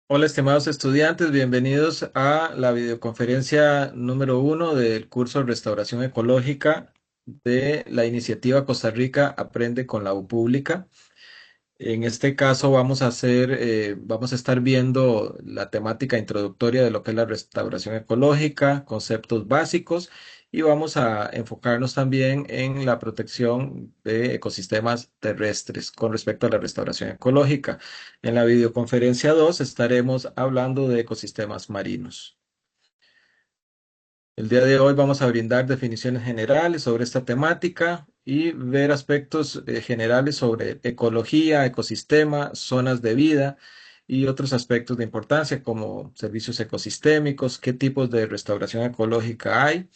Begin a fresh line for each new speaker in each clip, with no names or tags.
Hola, estimados estudiantes, bienvenidos a la videoconferencia número uno del curso de Restauración Ecológica de la iniciativa Costa Rica Aprende con la U Pública. En este caso vamos a estar viendo la temática introductoria de lo que es la restauración ecológica, conceptos básicos y vamos a enfocarnos también en la protección de ecosistemas terrestres con respecto a la restauración ecológica. En la videoconferencia 2 estaremos hablando de ecosistemas marinos. El día de hoy vamos a brindar definiciones generales sobre esta temática y ver aspectos generales sobre ecología, ecosistema, zonas de vida y otros aspectos de importancia como servicios ecosistémicos, qué tipos de restauración ecológica hay.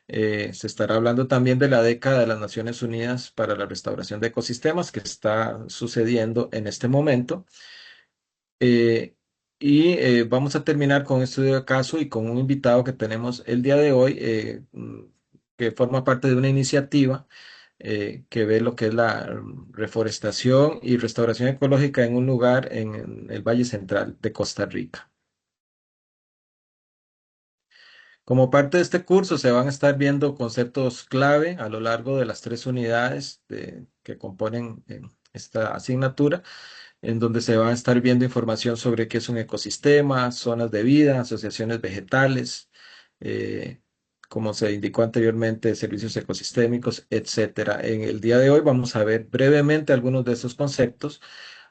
Se estará hablando también de la década de las Naciones Unidas para la restauración de ecosistemas que está sucediendo en este momento. Eh, Vamos a terminar con un estudio de caso y con un invitado que tenemos el día de hoy, que forma parte de una iniciativa que ve lo que es la reforestación y restauración ecológica en un lugar en el Valle Central de Costa Rica. Como parte de este curso se van a estar viendo conceptos clave a lo largo de las tres unidades que componen esta asignatura en donde se va a estar viendo información sobre qué es un ecosistema, zonas de vida, asociaciones vegetales, eh, como se indicó anteriormente, servicios ecosistémicos, etcétera. En el día de hoy vamos a ver brevemente algunos de esos conceptos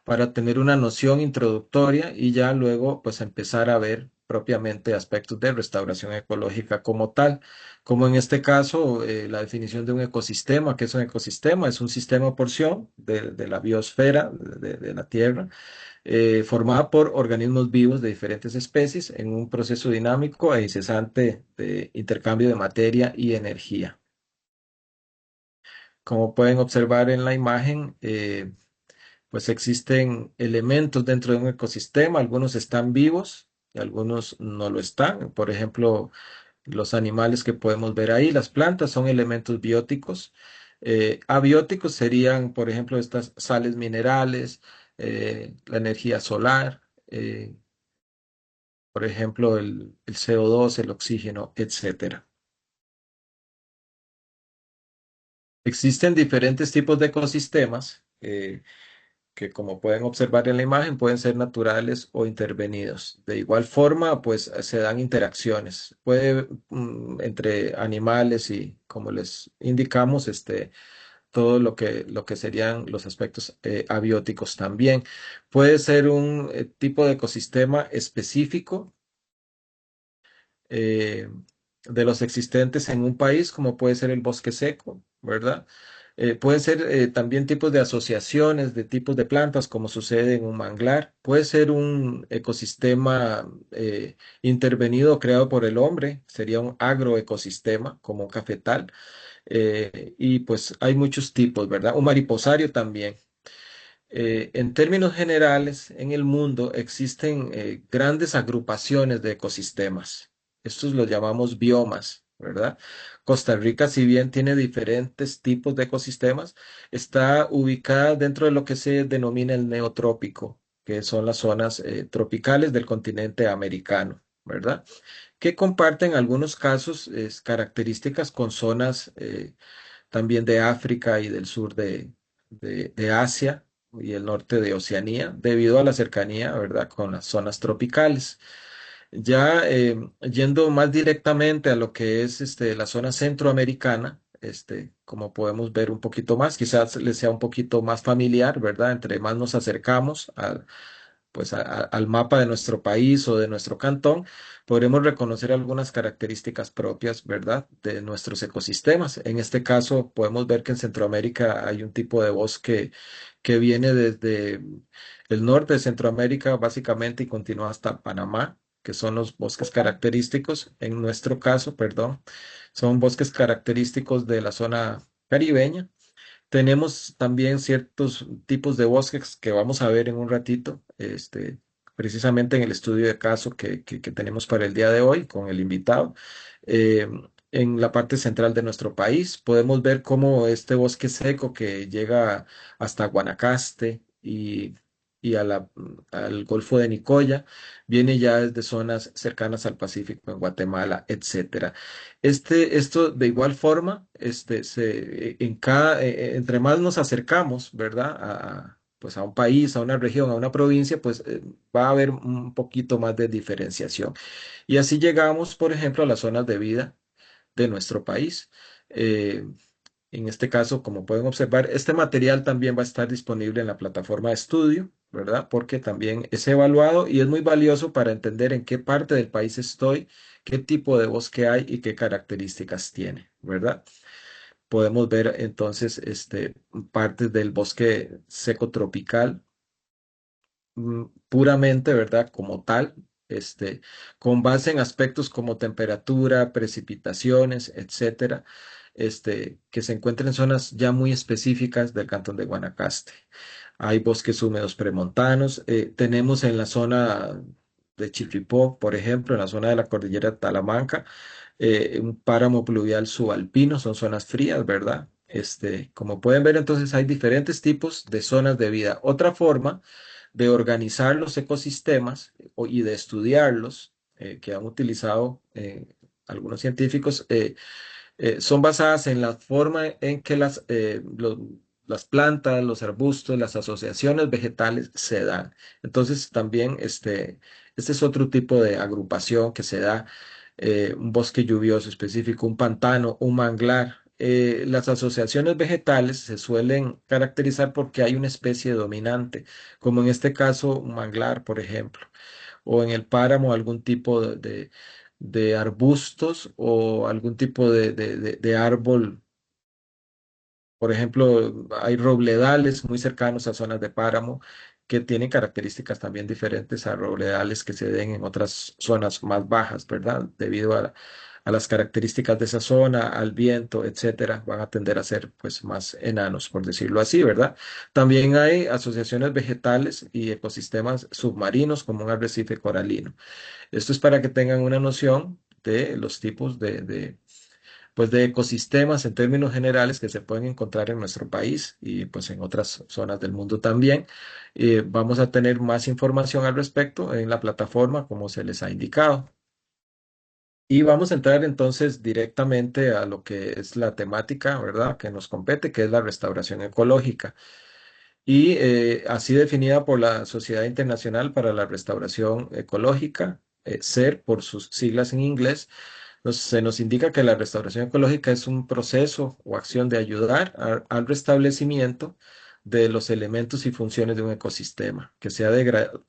para tener una noción introductoria y ya luego pues empezar a ver propiamente aspectos de restauración ecológica como tal, como en este caso la definición de un ecosistema. ¿Qué es un ecosistema? Es un sistema o porción de la biosfera de la Tierra, formada por organismos vivos de diferentes especies en un proceso dinámico e incesante de intercambio de materia y energía. Como pueden observar en la imagen, pues existen elementos dentro de un ecosistema, algunos están vivos y algunos no lo están. Por ejemplo, los animales que podemos ver ahí, las plantas son elementos bióticos. Abióticos serían, por ejemplo, estas sales minerales, la energía solar, por ejemplo, el CO2, el oxígeno, etcétera. Existen diferentes tipos de ecosistemas. Que como pueden observar en la imagen pueden ser naturales o intervenidos. De igual forma, pues se dan interacciones. Puede entre animales y, como les indicamos, todo lo que serían los aspectos abióticos también. Puede ser un tipo de ecosistema específico eh, de los existentes en un país, como puede ser el bosque seco, ¿verdad? Pueden ser también tipos de asociaciones de tipos de plantas, como sucede en un manglar. Puede ser un ecosistema intervenido, creado por el hombre, sería un agroecosistema, como un cafetal. Y pues hay muchos tipos, ¿verdad? Un mariposario también. En términos generales, en el mundo existen grandes agrupaciones de ecosistemas. Estos los llamamos biomas, ¿verdad? Costa Rica, si bien tiene diferentes tipos de ecosistemas, está ubicada dentro de lo que se denomina el neotrópico, que son las zonas tropicales del continente americano, ¿verdad? Que comparten algunos casos características con zonas también de África y del sur de Asia y el norte de Oceanía, debido a la cercanía, ¿verdad?, con las zonas tropicales. Ya yendo más directamente a lo que es la zona centroamericana, como podemos ver un poquito más, quizás les sea un poquito más familiar, ¿verdad? Entre más nos acercamos pues al mapa de nuestro país o de nuestro cantón, podremos reconocer algunas características propias, ¿verdad?, de nuestros ecosistemas. En este caso, podemos ver que en Centroamérica hay un tipo de bosque que viene desde el norte de Centroamérica, básicamente, y continúa hasta Panamá, que son los bosques característicos, en nuestro caso, perdón, son bosques característicos de la zona caribeña. Tenemos también ciertos tipos de bosques que vamos a ver en un ratito, precisamente en el estudio de caso que tenemos para el día de hoy con el invitado. Eh, en la parte central de nuestro país podemos ver cómo este bosque seco que llega hasta Guanacaste y al Golfo de Nicoya, viene ya desde zonas cercanas al Pacífico, en Guatemala, etcétera. Esto de igual forma, entre más nos acercamos, ¿verdad? Pues a un país, a una región, a una provincia, pues va a haber un poquito más de diferenciación. Y así llegamos, por ejemplo, a las zonas de vida de nuestro país. Eh, en este caso, como pueden observar, este material también va a estar disponible en la plataforma de estudio, ¿verdad? Porque también es evaluado y es muy valioso para entender en qué parte del país estoy, qué tipo de bosque hay y qué características tiene, ¿verdad? Podemos ver entonces partes del bosque seco tropical puramente, ¿verdad? Como tal, con base en aspectos como temperatura, precipitaciones, etcétera, que se encuentran en zonas ya muy específicas del cantón de Guanacaste. Hay bosques húmedos premontanos, tenemos en la zona de Chirripó, por ejemplo, en la zona de la cordillera de Talamanca, un páramo pluvial subalpino, son zonas frías, ¿verdad? Como pueden ver, entonces hay diferentes tipos de zonas de vida. Otra forma de organizar los ecosistemas y de estudiarlos, que han utilizado algunos científicos, son basadas en la forma en que las plantas, los arbustos, las asociaciones vegetales se dan. Entonces, también este es otro tipo de agrupación que se da, un bosque lluvioso específico, un pantano, un manglar. Las asociaciones vegetales se suelen caracterizar porque hay una especie dominante, como en este caso un manglar, por ejemplo, o en el páramo algún tipo de arbustos o algún tipo de árbol. Por ejemplo, hay robledales muy cercanos a zonas de páramo que tienen características también diferentes a robledales que se den en otras zonas más bajas, ¿verdad? Debido a las características de esa zona, al viento, etcétera, van a tender a ser pues más enanos, por decirlo así, ¿verdad? También hay asociaciones vegetales y ecosistemas submarinos como un arrecife coralino. Esto es para que tengan una noción de los tipos pues de ecosistemas en términos generales que se pueden encontrar en nuestro país y pues en otras zonas del mundo también. Vamos a tener más información al respecto en la plataforma como se les ha indicado. Y vamos a entrar entonces directamente a lo que es la temática, ¿verdad? Que nos compete, que es la restauración ecológica. Y así definida por la Sociedad Internacional para la Restauración Ecológica, SER por sus siglas en inglés, se nos indica que la restauración ecológica es un proceso o acción de ayudar al restablecimiento de los elementos y funciones de un ecosistema que sea degradado,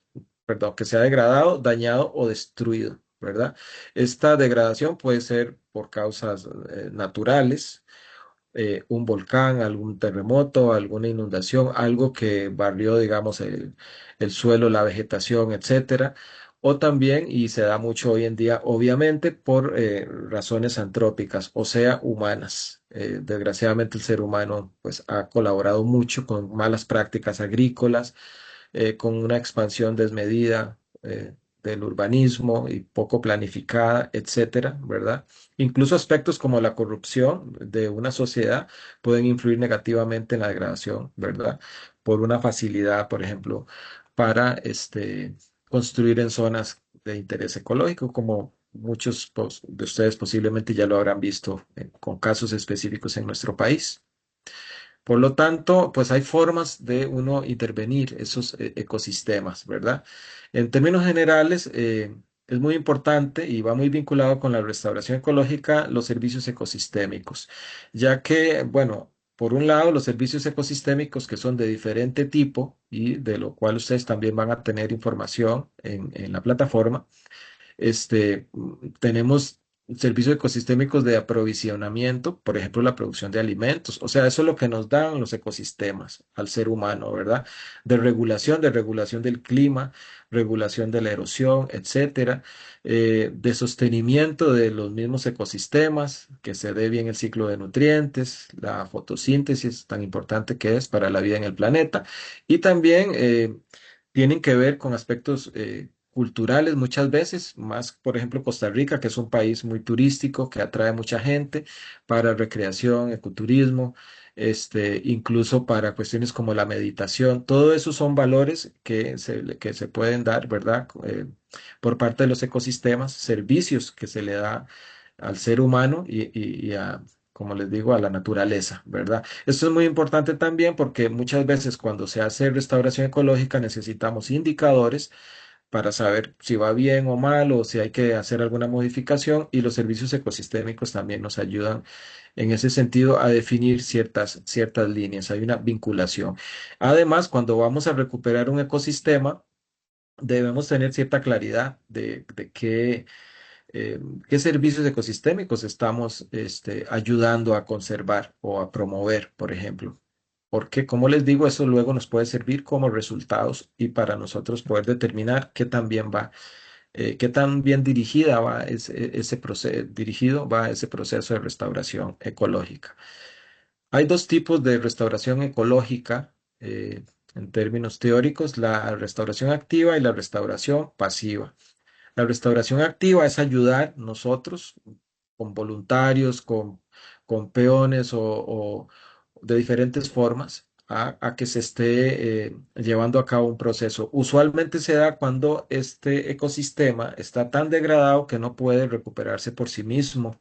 dañado o destruido, ¿verdad? Esta degradación puede ser por causas naturales, un volcán, algún terremoto, alguna inundación, algo que barrió, digamos, el suelo, la vegetación, etcétera. O también, y se da mucho hoy en día, obviamente, por razones antrópicas, o sea, humanas. Desgraciadamente el ser humano pues, ha colaborado mucho con malas prácticas agrícolas, con una expansión desmedida del urbanismo y poco planificada, etcétera, ¿verdad? Incluso aspectos como la corrupción de una sociedad pueden influir negativamente en la degradación, ¿verdad? Por una facilidad, por ejemplo, para construir en zonas de interés ecológico, como muchos de ustedes posiblemente ya lo habrán visto con casos específicos en nuestro país. Por lo tanto, pues hay formas de uno intervenir esos ecosistemas, ¿verdad? En términos generales, es muy importante y va muy vinculado con la restauración ecológica los servicios ecosistémicos, ya que, bueno, por un lado, los servicios ecosistémicos que son de diferente tipo y de lo cual ustedes también van a tener información en la plataforma, tenemos servicios ecosistémicos de aprovisionamiento, por ejemplo, la producción de alimentos. O sea, eso es lo que nos dan los ecosistemas al ser humano, ¿verdad? De regulación del clima, regulación de la erosión, etcétera, de sostenimiento de los mismos ecosistemas, que se dé bien el ciclo de nutrientes, la fotosíntesis tan importante que es para la vida en el planeta, y también tienen que ver con aspectos culturales muchas veces, más por ejemplo Costa Rica, que es un país muy turístico, que atrae mucha gente para recreación, ecoturismo, incluso para cuestiones como la meditación. Todo eso son valores que se pueden dar, ¿verdad? Por parte de los ecosistemas, servicios que se le da al ser humano y a, como les digo, a la naturaleza, ¿verdad? Esto es muy importante también porque muchas veces cuando se hace restauración ecológica necesitamos indicadores para saber si va bien o mal o si hay que hacer alguna modificación y los servicios ecosistémicos también nos ayudan en ese sentido a definir ciertas líneas. Hay una vinculación. Además, cuando vamos a recuperar un ecosistema, debemos tener cierta claridad de qué servicios ecosistémicos estamos ayudando a conservar o a promover, por ejemplo. Porque, como les digo, eso luego nos puede servir como resultados y para nosotros poder determinar qué tan bien va, qué tan bien dirigida va ese proceso, dirigido va ese proceso de restauración ecológica. Hay dos tipos de restauración ecológica, en términos teóricos, la restauración activa y la restauración pasiva. La restauración activa es ayudar nosotros con voluntarios, con peones o de diferentes formas a que se esté llevando a cabo un proceso. Usualmente se da cuando este ecosistema está tan degradado que no puede recuperarse por sí mismo.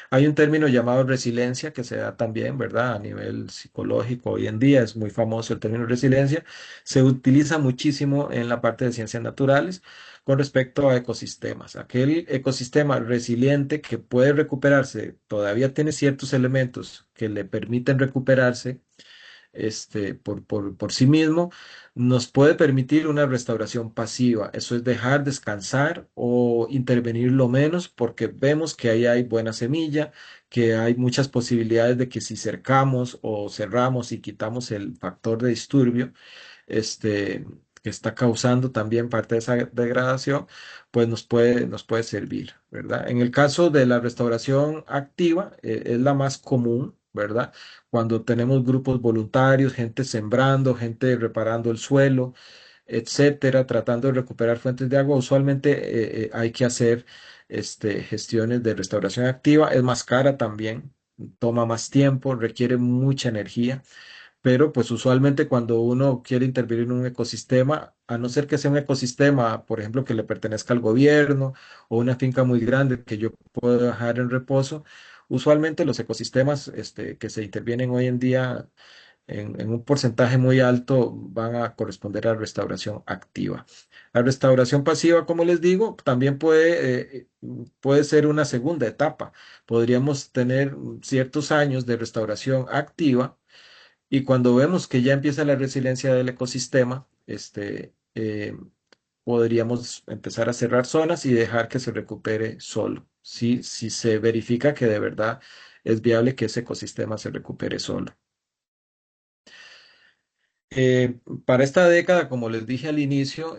Hay un término llamado resiliencia que se da también, ¿verdad? A nivel psicológico. Hoy en día es muy famoso el término resiliencia. Se utiliza muchísimo en la parte de ciencias naturales con respecto a ecosistemas. Aquel ecosistema resiliente que puede recuperarse, todavía tiene ciertos elementos que le permiten recuperarse por sí mismo, nos puede permitir una restauración pasiva. Eso es dejar descansar o intervenir lo menos porque vemos que ahí hay buena semilla, que hay muchas posibilidades de que si cercamos o cerramos y quitamos el factor de disturbio, este, que está causando también parte de esa degradación, pues nos puede servir, ¿verdad? En el caso de la restauración activa, es la más común, ¿verdad? Cuando tenemos grupos voluntarios, gente sembrando, gente reparando el suelo, etcétera, tratando de recuperar fuentes de agua, usualmente hay que hacer gestiones de restauración activa. Es más cara también, toma más tiempo, requiere mucha energía. Pero pues usualmente cuando uno quiere intervenir en un ecosistema, a no ser que sea un ecosistema, por ejemplo, que le pertenezca al gobierno o una finca muy grande que yo puedo dejar en reposo, usualmente los ecosistemas que se intervienen hoy en día en un porcentaje muy alto van a corresponder a restauración activa. La restauración pasiva, como les digo, también puede ser una segunda etapa. Podríamos tener ciertos años de restauración activa y cuando vemos que ya empieza la resiliencia del ecosistema, podríamos empezar a cerrar zonas y dejar que se recupere solo. Si se verifica que de verdad es viable que ese ecosistema se recupere solo. Para esta década, como les dije al inicio,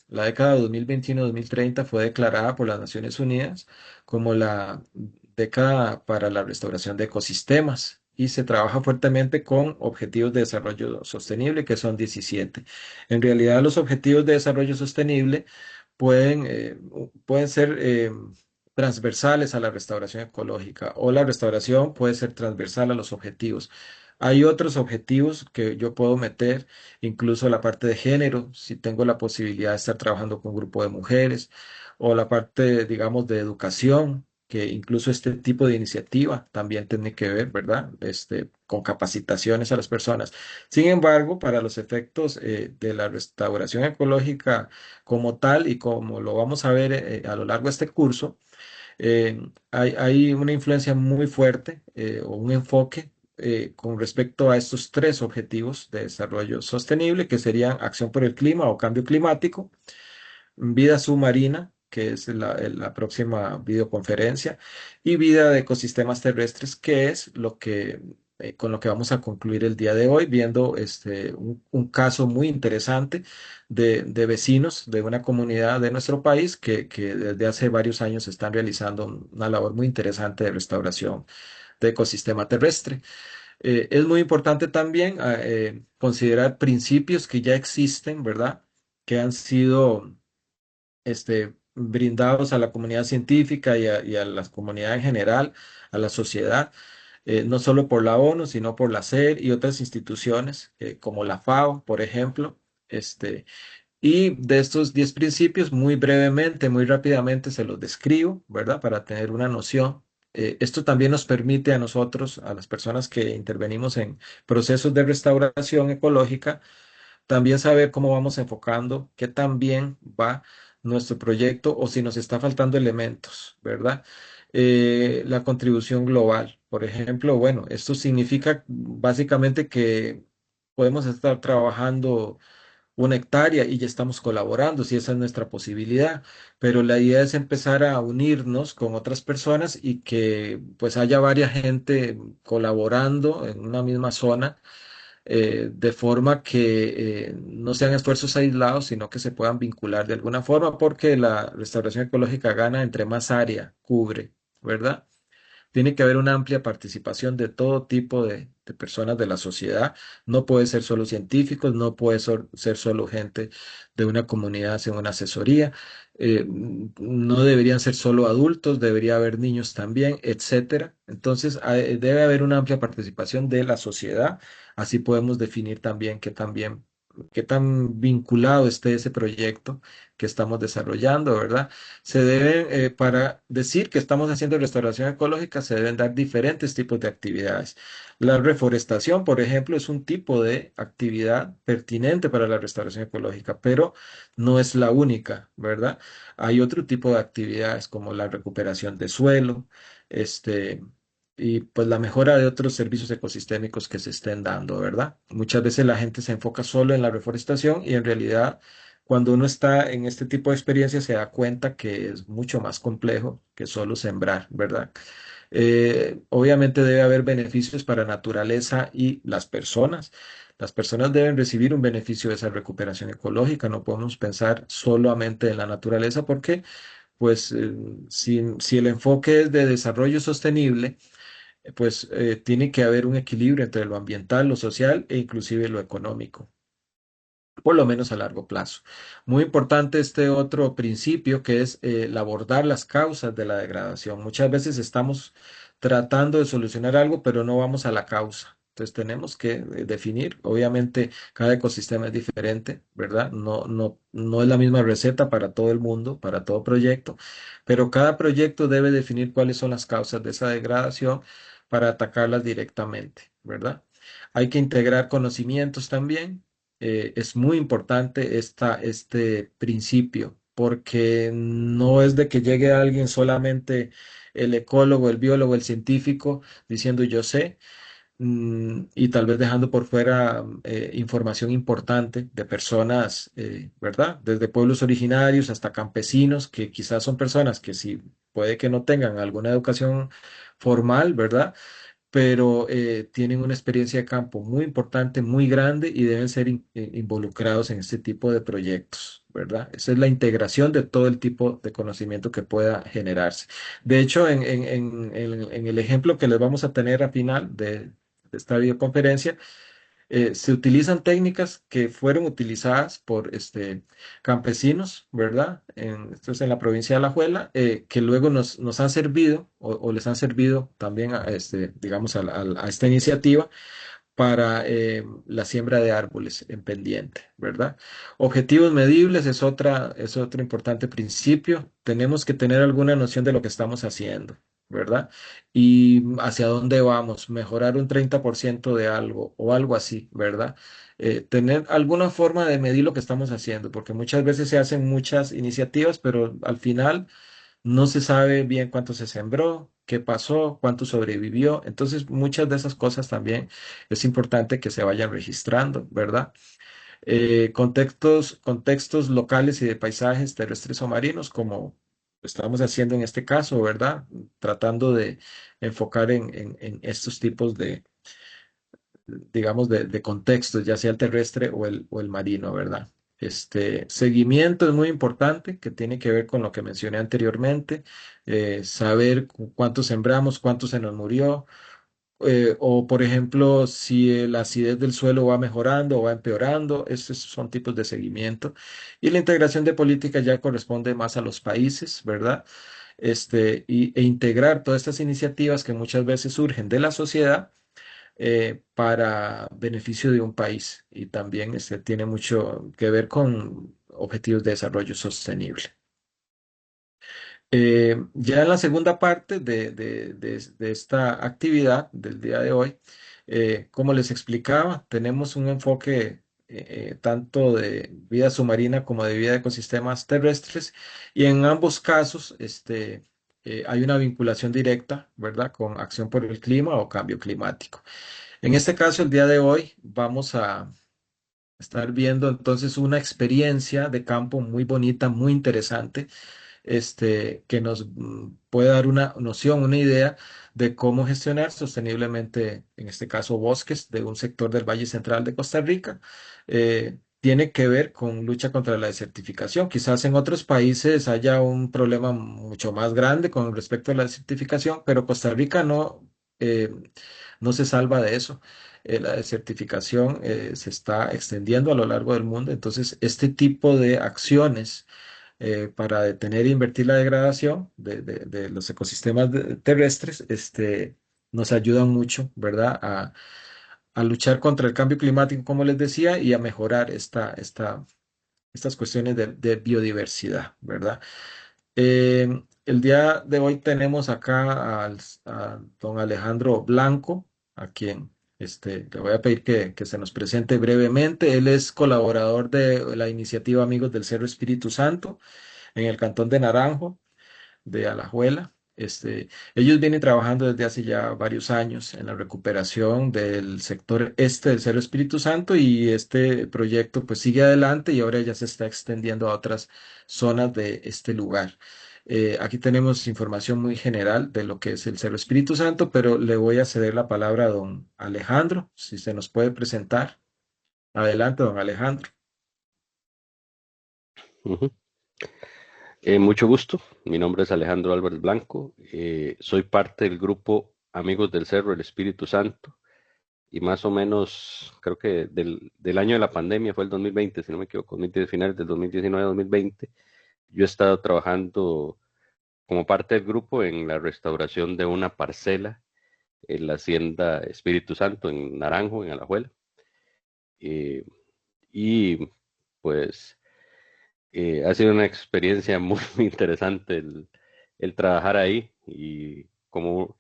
la década 2021-2030 fue declarada por las Naciones Unidas como la década para la restauración de ecosistemas y se trabaja fuertemente con objetivos de desarrollo sostenible, que son 17. En realidad, los objetivos de desarrollo sostenible pueden ser transversales a la restauración ecológica o la restauración puede ser transversal a los objetivos. Hay otros objetivos que yo puedo meter, incluso la parte de género, si tengo la posibilidad de estar trabajando con un grupo de mujeres, o la parte, digamos, de educación, que incluso este tipo de iniciativa también tiene que ver, ¿verdad? Con capacitaciones a las personas. Sin embargo, para los efectos de la restauración ecológica como tal y como lo vamos a ver a lo largo de este curso, hay una influencia muy fuerte o un enfoque con respecto a estos tres objetivos de desarrollo sostenible, que serían acción por el clima o cambio climático, vida submarina, que es la próxima videoconferencia, y vida de ecosistemas terrestres, que es con lo que vamos a concluir el día de hoy, viendo un caso muy interesante de vecinos de una comunidad de nuestro país que desde hace varios años están realizando una labor muy interesante de restauración de ecosistema terrestre. Es muy importante también considerar principios que ya existen, ¿verdad? Que han sido brindados a la comunidad científica y a la comunidad en general, a la sociedad, no solo por la ONU, sino por la SER y otras instituciones, como la FAO, por ejemplo. Este, y de estos 10 principios, muy brevemente, muy rápidamente se los describo, ¿verdad? Para tener una noción. Esto también nos permite a nosotros, a las personas que intervenimos en procesos de restauración ecológica, también saber cómo vamos enfocando, qué tan bien va nuestro proyecto o si nos está faltando elementos, ¿verdad? La contribución global, por ejemplo, bueno, esto significa básicamente que podemos estar trabajando 1 hectárea y ya estamos colaborando, si esa es nuestra posibilidad, pero la idea es empezar a unirnos con otras personas y que pues haya varias gente colaborando en una misma zona, de forma que no sean esfuerzos aislados, sino que se puedan vincular de alguna forma, porque la restauración ecológica gana entre más área cubre, ¿verdad? Tiene que haber una amplia participación de todo tipo de personas de la sociedad. No puede ser solo científicos, no puede ser solo gente de una comunidad en una asesoría. No deberían ser solo adultos, debería haber niños también, etcétera. Entonces, debe haber una amplia participación de la sociedad. Así podemos definir también qué tan vinculado esté ese proyecto que estamos desarrollando, ¿verdad? Para decir que estamos haciendo restauración ecológica, se deben dar diferentes tipos de actividades. La reforestación, por ejemplo, es un tipo de actividad pertinente para la restauración ecológica, pero no es la única, ¿verdad? Hay otro tipo de actividades como la recuperación de suelo, este, y pues la mejora de otros servicios ecosistémicos que se estén dando, ¿verdad? Muchas veces la gente se enfoca solo en la reforestación y en realidad cuando uno está en este tipo de experiencias se da cuenta que es mucho más complejo que solo sembrar, ¿verdad? Obviamente debe haber beneficios para naturaleza y las personas. Las personas deben recibir un beneficio de esa recuperación ecológica. No podemos pensar solamente en la naturaleza porque, pues, si el enfoque es de desarrollo sostenible, pues tiene que haber un equilibrio entre lo ambiental, lo social e inclusive lo económico, por lo menos a largo plazo. Muy importante este otro principio que es el abordar las causas de la degradación. Muchas veces estamos tratando de solucionar algo, pero no vamos a la causa. Entonces tenemos que definir, obviamente cada ecosistema es diferente, ¿verdad? No es la misma receta para todo el mundo, para todo proyecto, pero cada proyecto debe definir cuáles son las causas de esa degradación para atacarlas directamente, ¿verdad? Hay que integrar conocimientos también. Es muy importante este principio, porque no es de que llegue alguien solamente, el ecólogo, el biólogo, el científico, diciendo yo sé, y tal vez dejando por fuera información importante de personas, ¿verdad? Desde pueblos originarios hasta campesinos, que quizás son personas que sí puede que no tengan alguna educación formal, ¿verdad? Pero tienen una experiencia de campo muy importante, muy grande y deben ser involucrados en este tipo de proyectos, ¿verdad? Esa es la integración de todo el tipo de conocimiento que pueda generarse. De hecho, en el ejemplo que les vamos a tener al final de esta videoconferencia, se utilizan técnicas que fueron utilizadas por campesinos, ¿verdad? Esto es en la provincia de Alajuela, que luego nos han servido o les han servido también digamos, a esta iniciativa para la siembra de árboles en pendiente, ¿verdad? Objetivos medibles es otro importante principio. Tenemos que tener alguna noción de lo que estamos haciendo, ¿verdad? Y hacia dónde vamos, mejorar un 30% de algo o algo así, ¿verdad? Tener alguna forma de medir lo que estamos haciendo, porque muchas veces se hacen muchas iniciativas, pero al final no se sabe bien cuánto se sembró, qué pasó, cuánto sobrevivió. Entonces, muchas de esas cosas también es importante que se vayan registrando, ¿verdad? Contextos locales y de paisajes terrestres o marinos, como estamos haciendo en este caso, ¿verdad? Tratando de enfocar en estos tipos digamos, de contextos, ya sea el terrestre o el marino, ¿verdad? Seguimiento es muy importante, que tiene que ver con lo que mencioné anteriormente, saber cuánto sembramos, cuánto se nos murió, o por ejemplo, si la acidez del suelo va mejorando o va empeorando, estos son tipos de seguimiento. Y la integración de política ya corresponde más a los países, ¿verdad? E integrar todas estas iniciativas que muchas veces surgen de la sociedad para beneficio de un país y también tiene mucho que ver con objetivos de desarrollo sostenible. Ya en la segunda parte de esta actividad del día de hoy, como les explicaba, tenemos un enfoque tanto de vida submarina como de vida de ecosistemas terrestres y en ambos casos hay una vinculación directa, ¿verdad?, con acción por el clima o cambio climático. En este caso, el día de hoy vamos a estar viendo entonces una experiencia de campo muy bonita, muy interesante, que nos puede dar una noción, una idea de cómo gestionar sosteniblemente, en este caso, bosques de un sector del Valle Central de Costa Rica. Tiene que ver con lucha contra la desertificación. Quizás en otros países haya un problema mucho más grande con respecto a la desertificación, pero Costa Rica eh, no se salva de eso. La desertificación se está extendiendo a lo largo del mundo. Entonces, este tipo de acciones para detener e invertir la degradación de los ecosistemas terrestres, nos ayudan mucho, ¿verdad? A luchar contra el cambio climático, como les decía, y a mejorar estas cuestiones de biodiversidad, ¿verdad? El día de hoy tenemos acá a don Alejandro Blanco, a quien le voy a pedir que se nos presente brevemente. Él es colaborador de la iniciativa Amigos del Cerro Espíritu Santo en el Cantón de Naranjo, de Alajuela. Ellos vienen trabajando desde hace ya varios años en la recuperación del sector este del Cerro Espíritu Santo y este proyecto pues sigue adelante y ahora ya se está extendiendo a otras zonas de este lugar. Aquí tenemos información muy general de lo que es el Cerro Espíritu Santo, pero le voy a ceder la palabra a don Alejandro, si se nos puede presentar. Adelante, don Alejandro.
Ujú. Mucho gusto, mi nombre es Alejandro Álvarez Blanco, soy parte del grupo Amigos del Cerro del Espíritu Santo y más o menos creo que del año de la pandemia fue el 2020, si no me equivoco, finales del 2019-2020, yo he estado trabajando como parte del grupo en la restauración de una parcela en la hacienda Espíritu Santo en Naranjo, en Alajuela, eh, y pues ha sido una experiencia muy, muy interesante el trabajar ahí y como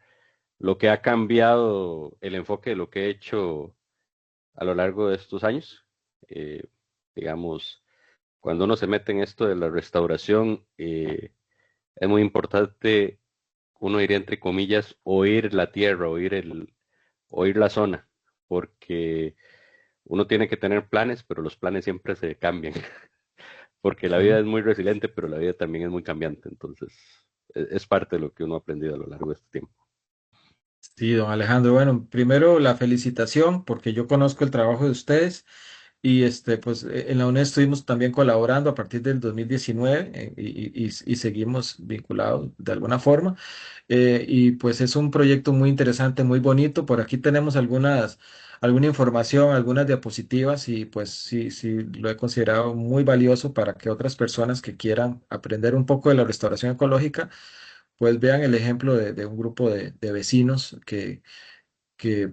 lo que ha cambiado el enfoque de lo que he hecho a lo largo de estos años. Eh, digamos, cuando uno se mete en esto de la restauración, es muy importante, uno diría entre comillas, oír la tierra, oír la zona, porque uno tiene que tener planes, pero los planes siempre se cambian. Porque la vida
Sí.
es muy resiliente, pero la vida también es muy cambiante, entonces es parte de lo que uno ha aprendido a lo largo de este tiempo.
Sí, don Alejandro. Bueno, primero la felicitación porque yo conozco el trabajo de ustedes y pues en la UNED estuvimos también colaborando a partir del 2019 y seguimos vinculados de alguna forma. Y pues es un proyecto muy interesante, muy bonito. Por aquí tenemos alguna información, algunas diapositivas y pues sí, sí, lo he considerado muy valioso para que otras personas que quieran aprender un poco de la restauración ecológica pues vean el ejemplo de un grupo de vecinos que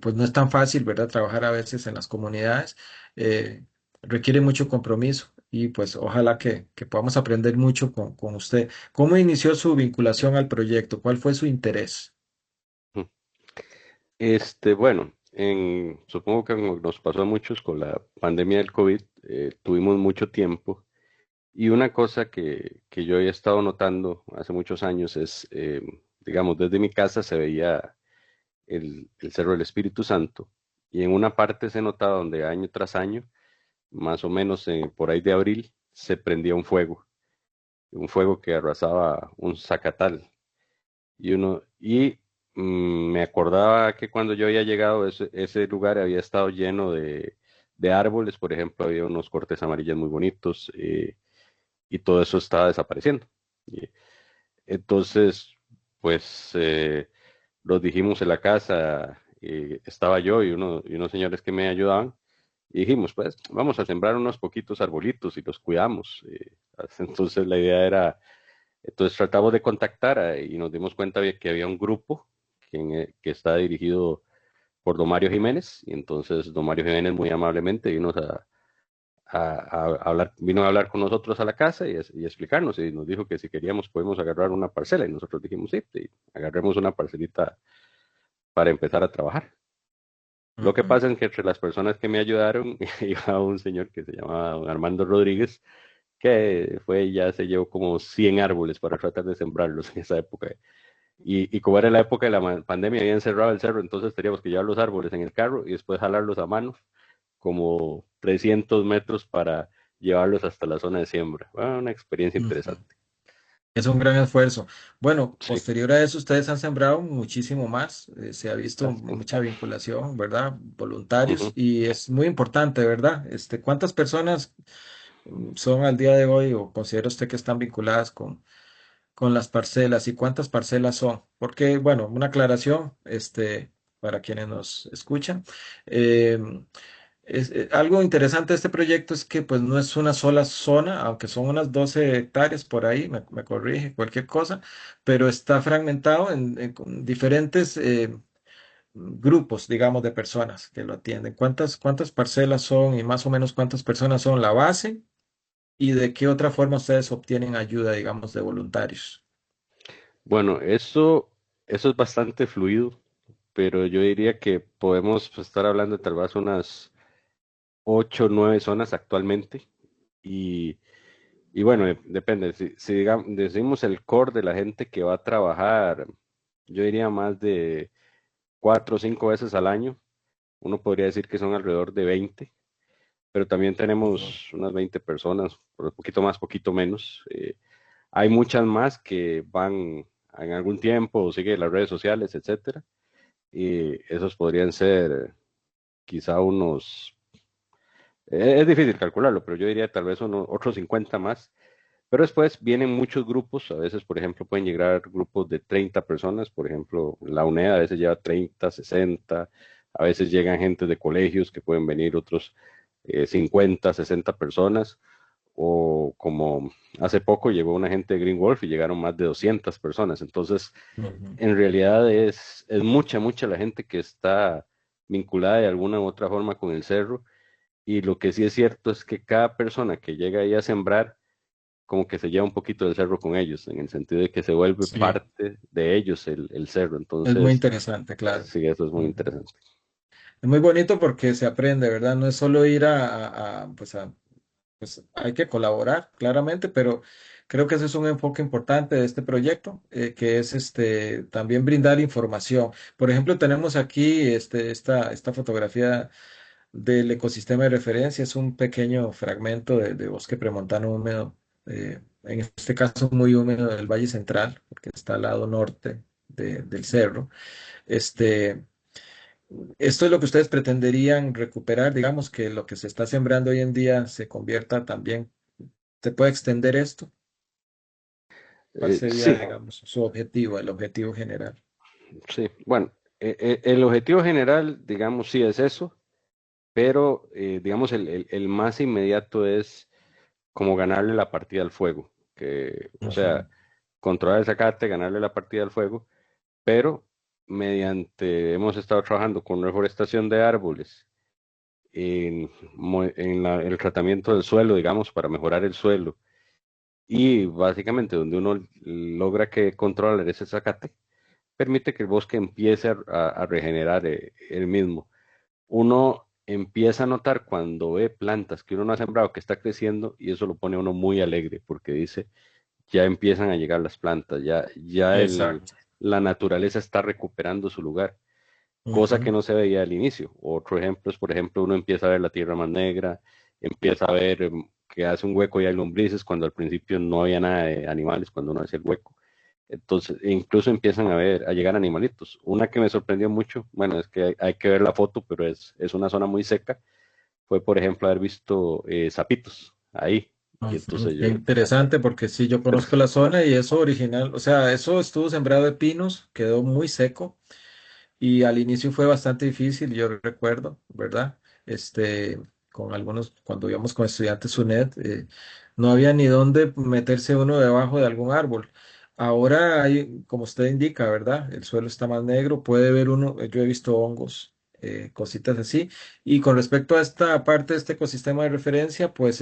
pues no es tan fácil, ¿verdad? Trabajar a veces en las comunidades, eh, requiere mucho compromiso y pues ojalá que podamos aprender mucho con usted. ¿Cómo inició su vinculación al proyecto? ¿Cuál fue su interés?
Bueno, supongo que nos pasó a muchos con la pandemia del COVID, tuvimos mucho tiempo y una cosa que yo he estado notando hace muchos años es, digamos, desde mi casa se veía el Cerro del Espíritu Santo y en una parte se notaba donde año tras año, más o menos por ahí de abril, se prendía un fuego que arrasaba un zacatal. Me acordaba que cuando yo había llegado, ese lugar había estado lleno de árboles, por ejemplo, había unos cortes amarillos muy bonitos, y todo eso estaba desapareciendo. Y entonces, pues, los dijimos en la casa, estaba yo y unos señores que me ayudaban, y dijimos, pues, vamos a sembrar unos poquitos arbolitos y los cuidamos. Entonces la idea era, entonces tratamos de contactar y nos dimos cuenta de que había un grupo que está dirigido por don Mario Jiménez, y entonces don Mario Jiménez muy amablemente a hablar, vino a hablar con nosotros a la casa y explicarnos, y nos dijo que si queríamos podemos agarrar una parcela, y nosotros dijimos, sí, sí, agarremos una parcelita para empezar a trabajar. Lo que
Ujú.
pasa es que entre las personas que me ayudaron iba un señor que se llamaba don Armando Rodríguez, que fue, ya se llevó como 100 árboles para tratar de sembrarlos en esa época. Y como era la época de la pandemia, habían cerrado el cerro, entonces teníamos que llevar los árboles en el carro y después jalarlos a mano, como 300 metros para llevarlos hasta la zona de siembra. Bueno, una experiencia
Ujú.
interesante.
Es un gran esfuerzo. Bueno,
Sí.
posterior a eso, ustedes han sembrado muchísimo más. Se ha visto
Así.
mucha vinculación, ¿verdad? Voluntarios,
Ujú.
y es muy importante, ¿verdad? ¿Cuántas personas son al día de hoy o considera usted que están vinculadas con las parcelas y cuántas parcelas son? Porque, bueno, una aclaración, para quienes nos escuchan. eh, Algo interesante de este proyecto es que pues no es una sola zona, aunque son unas 12 hectáreas por ahí, me corrige cualquier cosa, pero está fragmentado con diferentes grupos, digamos, de personas que lo atienden. ¿Cuántas parcelas son y más o menos cuántas personas son la base y de qué otra forma ustedes obtienen ayuda, digamos, de voluntarios?
Bueno, eso es bastante fluido, pero yo diría que podemos pues, estar hablando de tal vez unas 8 o 9 zonas actualmente. Y, y bueno, depende. Si decimos el core de la gente que va a trabajar, yo diría más de 4 o 5 veces al año. Uno podría decir que son alrededor de 20, pero también
Ujú.
tenemos unas 20 personas, por un poquito más, poquito menos. Hay muchas más que van en algún tiempo o siguen las redes sociales, etcétera. Y esos podrían ser quizá unos, es difícil calcularlo, pero yo diría tal vez unos otros 50 más. Pero después vienen muchos grupos, a veces, por ejemplo, pueden llegar grupos de 30 personas, por ejemplo, la UNED a veces lleva 30, 60, a veces llegan gente de colegios que pueden venir otros 50, 60 personas, o como hace poco llegó una gente de Green Wolf y llegaron más de 200 personas. Entonces,
Ujú.
en realidad es mucha, mucha la gente que está vinculada de alguna u otra forma con el cerro, y lo que sí es cierto es que cada persona que llega ahí a sembrar, como que se lleva un poquito del cerro con ellos, en el sentido de que se vuelve
Sí,
parte de ellos el cerro.
es muy
Entonces,
interesante, claro.
sí, eso es muy
Ujú.
interesante.
Es muy bonito porque se aprende, ¿verdad? No es solo ir pues hay que colaborar, claramente, pero creo que ese es un enfoque importante de este proyecto, que es también brindar información. Por ejemplo, tenemos aquí esta fotografía del ecosistema de referencia, es un pequeño fragmento de bosque premontano húmedo, en este caso muy húmedo del Valle Central, porque está al lado norte del cerro. Este, Esto es lo que ustedes pretenderían recuperar, digamos que lo que se está sembrando hoy en día se convierta también, ¿se puede extender esto? ¿Cuál sería,
Sí,
digamos, su objetivo, el objetivo general?
sí. Bueno, el objetivo general, digamos, sí es eso, pero digamos, el más inmediato es como ganarle la partida al fuego, que, o
Ujú.
sea, controlar el zacate, ganarle la partida al fuego, pero mediante, hemos estado trabajando con reforestación de árboles, en el tratamiento del suelo, digamos, para mejorar el suelo. Y básicamente donde uno logra que controlar ese zacate, permite que el bosque empiece a regenerar el mismo. Uno empieza a notar cuando ve plantas que uno no ha sembrado que está creciendo, y eso lo pone a uno muy alegre porque dice, ya empiezan a llegar las plantas,
Exacto.
la naturaleza está recuperando su lugar, cosa que
Ujú.
no se veía al inicio. Otro ejemplo es, por ejemplo, uno empieza a ver la tierra más negra, empieza a ver que hace un hueco y hay lombrices, cuando al principio no había nada de animales, cuando uno hace el hueco. Entonces, incluso empiezan a llegar animalitos. Una que me sorprendió mucho, bueno, es que hay que ver la foto, pero es una zona muy seca, fue, por ejemplo, haber visto sapitos ahí. Y
Ujú.
entonces
Qué
yo,
interesante, porque sí, yo
pero,
conozco la zona y eso original, o sea, eso estuvo sembrado de pinos, quedó muy seco. Y al inicio fue bastante difícil, yo recuerdo, ¿verdad? Con algunos, cuando íbamos con estudiantes SUNED, no había ni dónde meterse uno debajo de algún árbol. Ahora hay, como usted indica, ¿verdad? El suelo está más negro, puede ver uno, yo he visto hongos, cositas así. Y con respecto a esta parte de este ecosistema de referencia, pues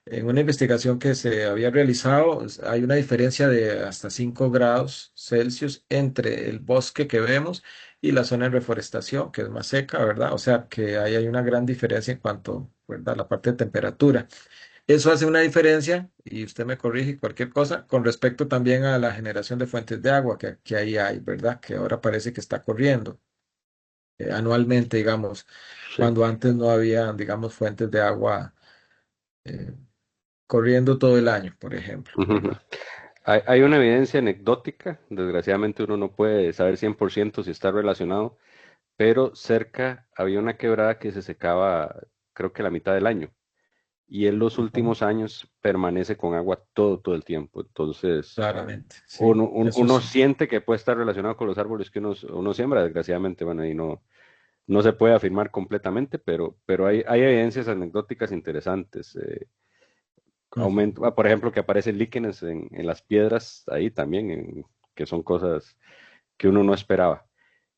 en una investigación que se había realizado, hay una diferencia de hasta 5 grados Celsius entre el bosque que vemos y la zona de reforestación, que es más seca, ¿verdad? O sea que ahí hay una gran diferencia en cuanto, ¿verdad?, a la parte de temperatura. Eso hace una diferencia, y usted me corrige cualquier cosa, con respecto también a la generación de fuentes de agua que ahí hay, ¿verdad? Que ahora parece que está corriendo anualmente, digamos,
Sí.
cuando antes no había, digamos, fuentes de agua eh, corriendo todo el año, por ejemplo,
Ujú, ujú.
¿verdad?
Hay una evidencia anecdótica, desgraciadamente uno no puede saber 100% si está relacionado, pero cerca había una quebrada que se secaba creo que la mitad del año y en los
Ujú.
últimos años permanece con agua todo el tiempo. Entonces,
Claramente, sí, eso
uno
sí,
siente que puede estar relacionado con los árboles que uno siembra, desgraciadamente, bueno, y no se puede afirmar completamente, pero hay evidencias anecdóticas interesantes.
ujú,
Por ejemplo, que aparecen líquenes en las piedras ahí también, que son cosas que uno no esperaba.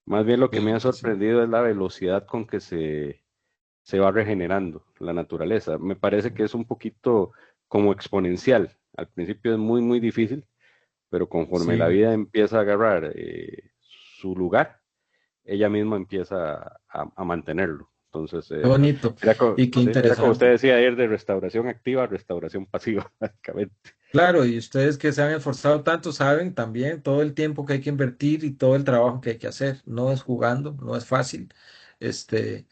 Más bien lo que me ha
claro que sí.
sorprendido es la velocidad con que se va regenerando la naturaleza. Me parece que es un poquito como exponencial. Al principio es muy difícil, pero conforme la
Sí,
vida empieza a agarrar su lugar, ella misma empieza a mantenerlo. Entonces,
qué bonito y qué
sí, era como usted
interesante.
decía ayer de restauración activa a restauración pasiva, básicamente.
Claro, y ustedes que se han esforzado tanto saben también todo el tiempo que hay que invertir y todo el trabajo que hay que hacer. No es jugando, no es fácil. Este,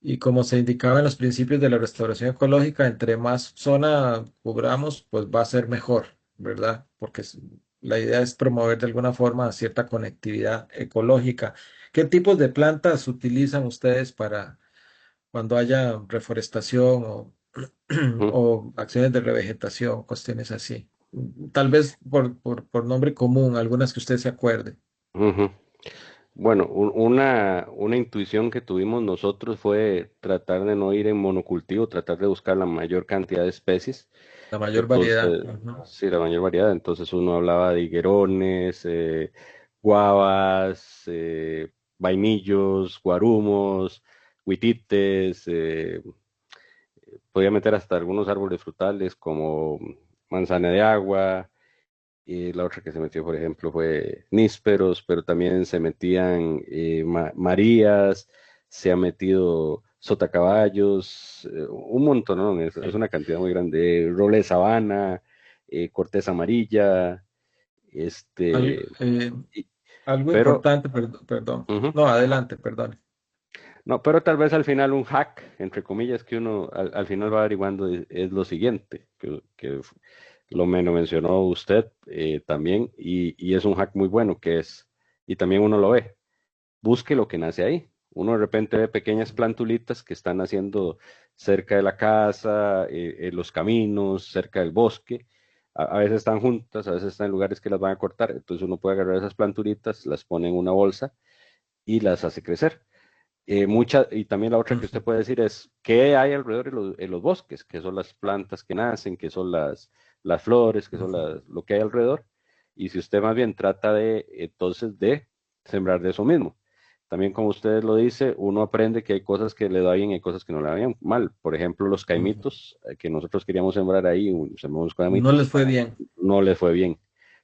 y como se indicaba en los principios de la restauración ecológica, entre más zona cubramos, pues va a ser mejor, ¿verdad? Porque la idea es promover de alguna forma cierta conectividad ecológica. ¿Qué tipos de plantas utilizan ustedes para cuando haya reforestación o,
Ujú,
o acciones de revegetación, cuestiones así? Tal vez por nombre común, algunas que usted se acuerde.
ujú. Bueno, una intuición que tuvimos nosotros fue tratar de no ir en monocultivo, tratar de buscar la mayor cantidad de especies.
La mayor variedad.
Entonces,
Ujú.
sí, la mayor variedad. Entonces uno hablaba de higuerones, guavas, vainillos, guarumos, huitites, podía meter hasta algunos árboles frutales como manzana de agua, y la otra que se metió, por ejemplo, fue nísperos, pero también se metían marías, se ha metido sotacaballos, un montón, ¿no? Es una cantidad muy grande. Roble de sabana, corteza amarilla,
Al-
este,
eh,
y-
algo
pero,
importante, perdón.
ujú.
No, adelante, perdón.
No, pero tal vez al final un hack, entre comillas, que uno al final va averiguando es lo siguiente, que lo mencionó usted también, y es un hack muy bueno, que es, y también uno lo ve, busque lo que nace ahí. Uno de repente ve pequeñas plantulitas que están naciendo cerca de la casa, en los caminos, cerca del bosque. A veces están juntas, a veces están en lugares que las van a cortar. Entonces uno puede agarrar esas plantulitas, las pone en una bolsa y las hace crecer. Y también la otra que usted
Ujú.
puede decir es qué hay alrededor en los bosques, qué son las plantas que nacen, qué son las flores, qué son
Ujú.
lo que hay alrededor. Y si usted más bien trata de entonces de sembrar de eso mismo. También como usted lo dice, uno aprende que hay cosas que le da bien y hay cosas que no le da bien mal. Por ejemplo, los
Ujú.
caimitos que nosotros queríamos sembrar ahí, sembramos
No
caimitos,
les fue bien,
no les fue bien.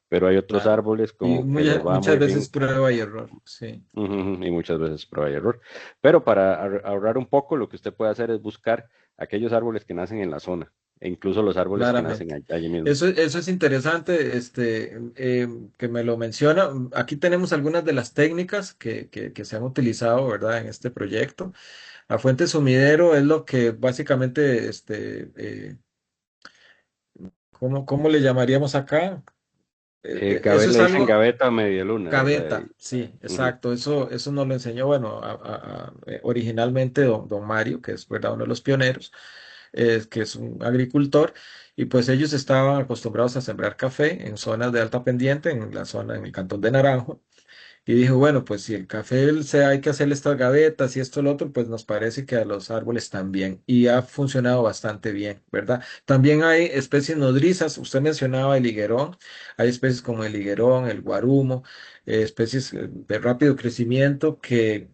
Pero hay otros
claro.
árboles
Y
como que les va
muchas
muy
veces
bien.
prueba y error, sí,
Ujú, y muchas veces prueba y error. Pero para ahorrar un poco, lo que usted puede hacer es buscar aquellos árboles que nacen en la zona, e incluso los árboles que nacen
claramente.
allí mismo.
Eso es interesante, que me lo menciona. Aquí tenemos algunas de las técnicas que se han utilizado, ¿verdad?, en este proyecto. La fuente sumidero es lo que básicamente, ¿cómo le llamaríamos acá? Eso es
Le dicen
algo.
gaveta media luna, ¿verdad?
Gaveta, sí,
Ujú,
exacto. Eso nos lo enseñó, bueno, originalmente don Mario, que es, ¿verdad?, uno de los pioneros, que es un agricultor, y pues ellos estaban acostumbrados a sembrar café en zonas de alta pendiente, en la zona, en el cantón de Naranjo, Y dijo, bueno, pues si el café hay que hacerle estas gavetas y esto lo otro, pues nos parece que a los árboles también. Y ha funcionado bastante bien, ¿verdad? También hay especies nodrizas. Usted mencionaba el higuerón. Hay especies como el higuerón, el guarumo, especies de rápido crecimiento que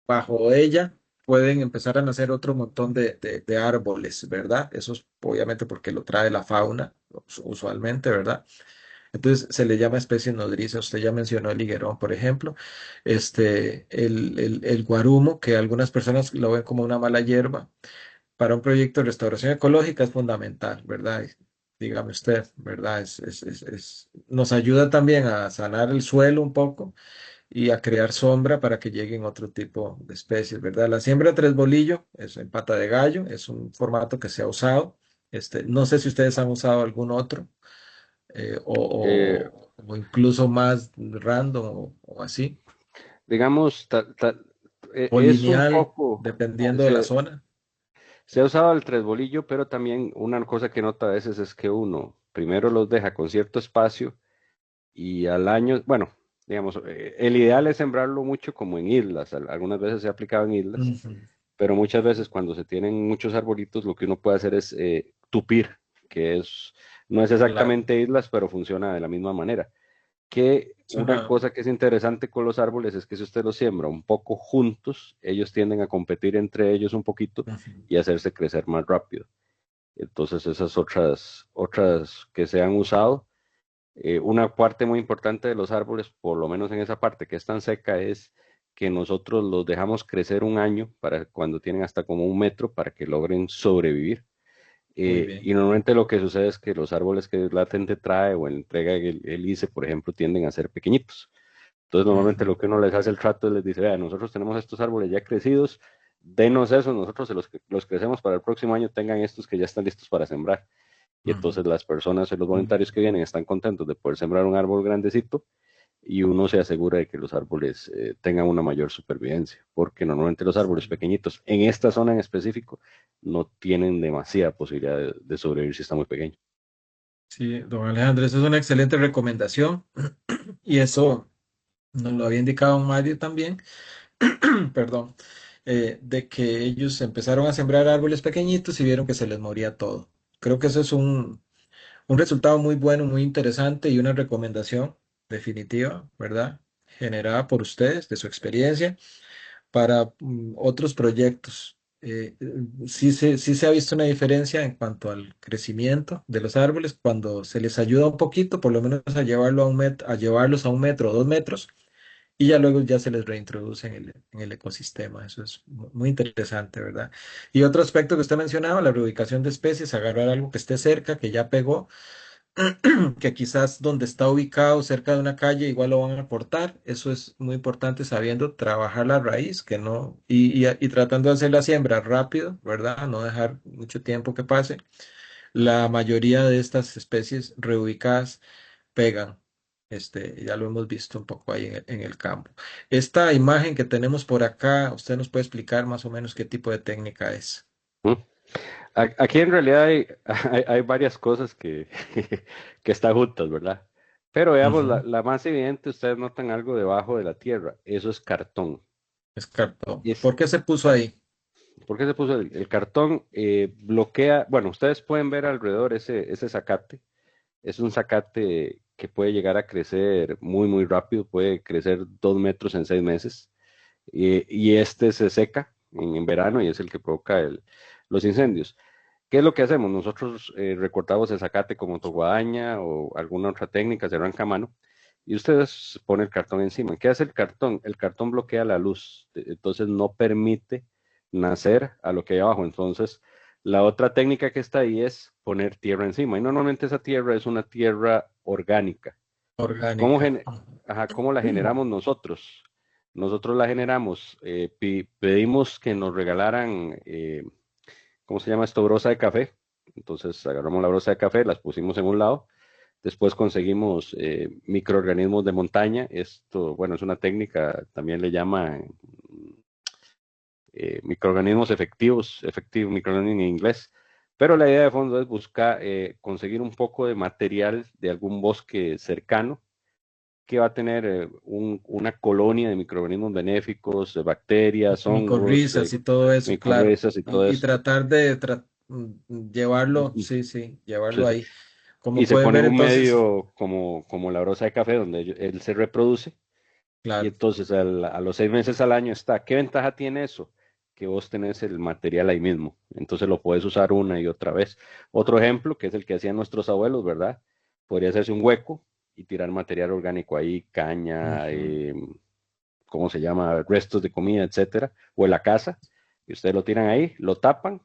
bajo ella pueden empezar a nacer otro montón de árboles, ¿verdad? Eso es obviamente porque lo trae la fauna, usualmente, ¿verdad? Entonces se le llama especie nodriza. Usted ya mencionó el higuerón, por ejemplo. El guarumo, que algunas personas lo ven como una mala hierba, para un proyecto de restauración ecológica es fundamental, ¿verdad? Dígame usted, ¿verdad? Nos ayuda también a sanar el suelo un poco y a crear sombra para que lleguen otro tipo de especies, ¿verdad? La siembra tres bolillo es en pata de gallo, es un formato que se ha usado. No sé si ustedes han usado algún otro eh, o,
Eh,
o incluso más random o así,
digamos,
o
es un
lineal,
poco,
dependiendo de la
se,
zona.
se ha usado el tres bolillo, pero también una cosa que nota a veces es que uno primero los deja con cierto espacio y al año, bueno, digamos, el ideal es sembrarlo mucho como en islas. Algunas veces se ha aplicado en islas,
Ujú.
pero muchas veces cuando se tienen muchos arbolitos, lo que uno puede hacer es tupir, que no es
Claro.
exactamente islas, pero funciona de la misma manera. Que una
Ajá.
cosa que es interesante con los árboles es que si usted los siembra un poco juntos, ellos tienden a competir entre ellos un poquito
Ujú.
y hacerse crecer más rápido. Entonces esas otras que se han usado, una parte muy importante de los árboles, por lo menos en esa parte que es tan seca, es que nosotros los dejamos crecer un año para cuando tienen hasta como 1 metro para que logren sobrevivir.
Muy bien.
Y normalmente lo que sucede es que los árboles que la gente trae o entrega el ICE, por ejemplo, tienden a ser pequeñitos. Entonces normalmente
Ujú.
lo que uno les hace el trato es les dice, vea, nosotros tenemos estos árboles ya crecidos, denos eso, nosotros los crecemos para el próximo año, tengan estos que ya están listos para sembrar. Y
Ujú.
entonces las personas y los
Ujú.
voluntarios que vienen están contentos de poder sembrar un árbol grandecito y uno se asegura de que los árboles tengan una mayor supervivencia, porque normalmente los árboles pequeñitos en esta zona en específico no tienen demasiada posibilidad de sobrevivir si está muy pequeño.
Sí, don Alejandro, esa es una excelente recomendación y eso nos lo había indicado Mario también, perdón, de que ellos empezaron a sembrar árboles pequeñitos y vieron que se les moría todo. Creo que eso es un resultado muy bueno, muy interesante y una recomendación definitiva, ¿verdad? Generada por ustedes, de su experiencia, para otros proyectos. Sí se ha visto una diferencia en cuanto al crecimiento de los árboles cuando se les ayuda un poquito, por lo menos a llevarlo a a llevarlos a 1 metro o 2 metros, y ya luego ya se les reintroduce en el ecosistema. Eso es muy interesante, ¿verdad? Y otro aspecto que usted mencionaba, la reubicación de especies, agarrar algo que esté cerca, que ya pegó, que quizás donde está ubicado cerca de una calle igual lo van a cortar. Eso es muy importante sabiendo trabajar la raíz, que no, y tratando de hacer la siembra rápido, ¿verdad? No dejar mucho tiempo que pase. La mayoría de estas especies reubicadas pegan. Ya lo hemos visto un poco ahí en el campo. Esta imagen que tenemos por acá, ¿usted nos puede explicar más o menos qué tipo de técnica es?
¿Mm? Aquí en realidad hay varias cosas que están juntas, ¿verdad? Pero veamos,
Ujú.
la más evidente, ustedes notan algo debajo de la tierra, eso es cartón.
Es cartón.
Es,
¿Por qué se puso ahí?
¿Por qué se puso el cartón? Bloquea, bueno, ustedes pueden ver alrededor ese zacate, es un zacate que puede llegar a crecer muy, muy rápido, puede crecer 2 metros en 6 meses, y este se seca en verano y es el que provoca los incendios. ¿Qué es lo que hacemos? Nosotros recortamos el zacate con motoguadaña o alguna otra técnica, se arranca a mano, y ustedes ponen el cartón encima. ¿Qué hace el cartón? El cartón bloquea la luz, entonces no permite nacer a lo que hay abajo. Entonces, la otra técnica que está ahí es poner tierra encima, y normalmente esa tierra es una tierra orgánica. ¿Cómo,
Orgánica.
gen- ¿Cómo la generamos nosotros? Nosotros la generamos, pedimos que nos regalaran ¿cómo se llama esto? Brosa de café. Entonces agarramos la brosa de café, las pusimos en un lado. Después conseguimos microorganismos de montaña. Esto, bueno, es una técnica, también le llaman microorganismos efectivos, microorganismos en inglés. Pero la idea de fondo es buscar, conseguir un poco de material de algún bosque cercano que va a tener una colonia de microorganismos benéficos, de bacterias, hongos,
Micorrizas y todo eso, claro.
micorrizas y todo
Y
esto.
tratar de llevarlo,
Ujú.
sí, sí,
Sí,
llevarlo
sí.
ahí.
Y
Como
se
pueden
pone
ver
en un
entonces,
medio como la brosa de café, donde él se reproduce. Y
claro.
entonces a los 6 meses al año está. ¿Qué ventaja tiene eso? Que vos tenés el material ahí mismo. Entonces lo puedes usar una y otra vez. Otro ejemplo, que es el que hacían nuestros abuelos, ¿verdad? Podría hacerse un hueco y tirar material orgánico ahí, caña,
Ujú.
¿cómo se llama? Restos de comida, etcétera. O en la casa. Y ustedes lo tiran ahí, lo tapan.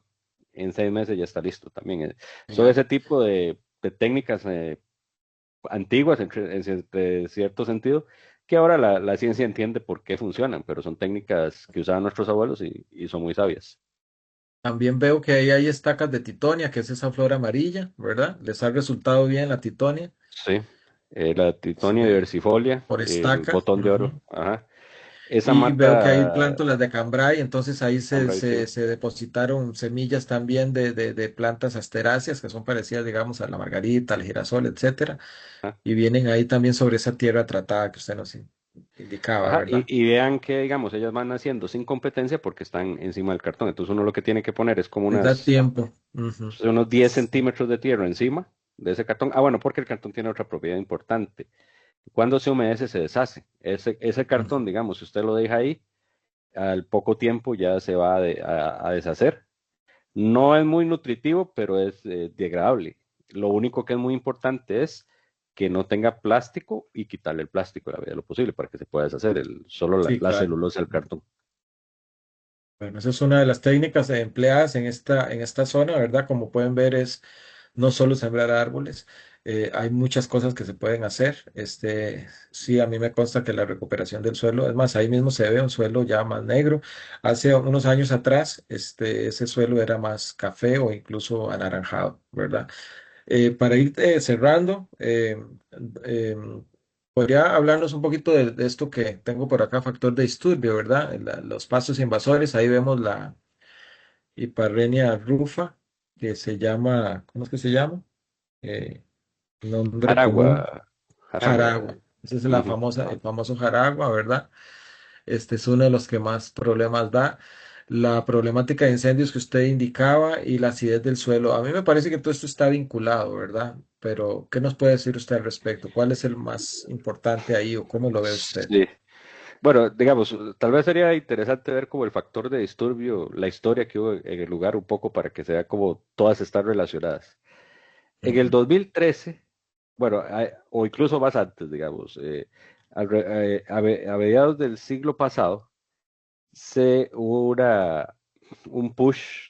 En 6 meses ya está listo también. Son
Genial.
ese tipo de técnicas antiguas en cierto sentido, que ahora la ciencia entiende por qué funcionan, pero son técnicas que usaban nuestros abuelos y son muy sabias.
También veo que ahí hay estacas de titonia, que es esa flor amarilla, ¿verdad? ¿Les ha resultado bien la titonia?
Sí, la Titonia
Sí,
diversifolia,
por
el
estaca.
botón de oro,
Ujú.
ajá. Esa
Y veo que hay
mata,
plántulas de cambray, entonces ahí
cambray, sí,
se depositaron semillas también de plantas asteráceas que son parecidas, digamos, a la margarita, al girasol, etcétera,
ajá,
y vienen ahí también sobre esa tierra tratada que usted nos indicaba,
ajá,
¿verdad?
y vean que, digamos, ellas van haciendo sin competencia porque están encima del cartón, entonces uno lo que tiene que poner es como
Les da tiempo. Ujú.
unos 10 centímetros de tierra encima de ese cartón. Ah, bueno, porque el cartón tiene otra propiedad importante. Cuando se humedece, se deshace. Ese cartón,
Ujú.
digamos, si usted lo deja ahí, al poco tiempo ya se va a deshacer. No es muy nutritivo, pero es degradable. Lo único que es muy importante es que no tenga plástico y quitarle el plástico a la medida de lo posible para que se pueda deshacer solo
Sí,
la
claro.
celulosa del cartón.
Bueno, esa es una de las técnicas empleadas en esta zona, ¿verdad? Como pueden ver, es no solo sembrar árboles, hay muchas cosas que se pueden hacer. Sí, a mí me consta que la recuperación del suelo, es más, ahí mismo se ve un suelo ya más negro. Hace unos años atrás, ese suelo era más café o incluso anaranjado, ¿verdad? Para ir cerrando, eh, podría hablarnos un poquito de esto que tengo por acá, factor de disturbio, ¿verdad? Los pasos invasores, ahí vemos la Hiparrenia rufa, que se llama, ¿cómo es que se llama? Eh, Nombre común,
Jaragua, jaragua.
jaragua. Esa es la
Ujú.
famosa, el famoso jaragua, ¿verdad? Este es uno de los que más problemas da. La problemática de incendios que usted indicaba y la acidez del suelo. A mí me parece que todo esto está vinculado, ¿verdad? Pero, ¿qué nos puede decir usted al respecto? ¿Cuál es el más importante ahí o cómo lo ve usted?
Sí. Bueno, digamos, tal vez sería interesante ver como el factor de disturbio, la historia que hubo en el lugar un poco para que se vea como todas están relacionadas. En el
Ujú.
2013, bueno, o incluso más antes, digamos, a mediados del siglo pasado, hubo un push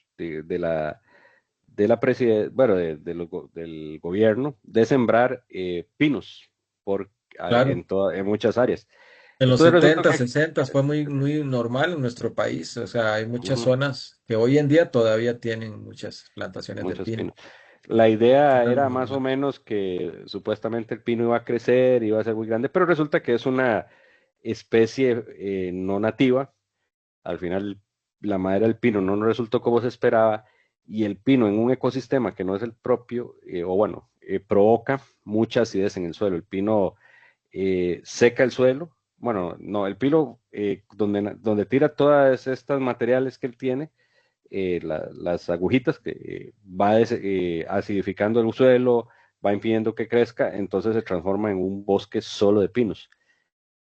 bueno, del gobierno de sembrar pinos por,
Claro,
en muchas áreas.
en los
Entonces resulta
70,
que
60 fue muy, muy normal en nuestro país. O sea, hay muchas
ujú,
zonas que hoy en día todavía tienen muchas plantaciones de
muchos
pino.
pinos. La idea
Era lo
era más o
normal.
menos que supuestamente el pino iba a crecer, iba a ser muy grande, pero resulta que es una especie no nativa. Al final, la madera del pino no nos resultó como se esperaba y el pino en un ecosistema que no es el propio, o bueno, provoca mucha acidez en el suelo. El pino seca el suelo. Bueno, no, el pino donde tira todas estas materiales que él tiene, las agujitas que va acidificando el suelo, va impidiendo que crezca, entonces se transforma en un bosque solo de pinos.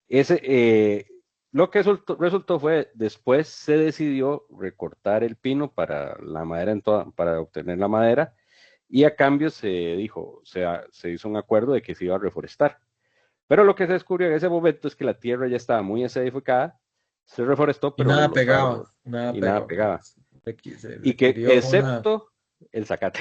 Ese, lo que resultó fue, después se decidió recortar el pino para la madera para obtener la madera y a cambio se dijo, se hizo un acuerdo de que se iba a reforestar. Pero lo que se descubrió en ese momento es que la tierra ya estaba muy acidificada, se reforestó,
Y
pero
nada pegaba, nada
y nada
pegó.
pegaba.
Se
Y que
requirió una.
excepto el zacate.